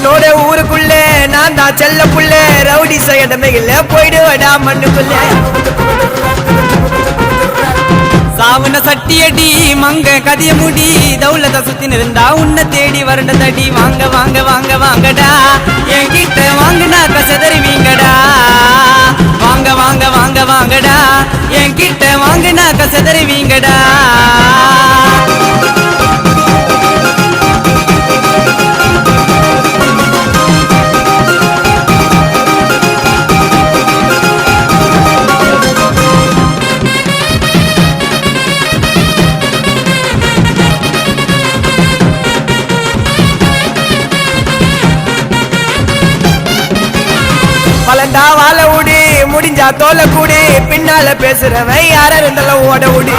உன்னோட ஊருக்குள்ள நான் தான் செல்ல புள்ள ரவுடி சைடமையில போயிடுவடா மண்ணுக்குள்ள சாவன சட்டியடி மங்க கதிய முடி தௌலத சுத்தி இருந்தா உன்னை தேடி வரண்ட தடி வாங்க வாங்க வாங்க வாங்கடா என்கிட்ட வாங்கினாக்க செதறிவீங்கடா வாங்க வாங்க வாங்க வாங்கடா என்கிட்ட வாங்கினாக்க செதறிவீங்கடா பலண்டா வாழ உடி முடிஞ்சா தோல கூடி பின்னால பேசுறவன் யார இருந்தாலும் ஓட உடி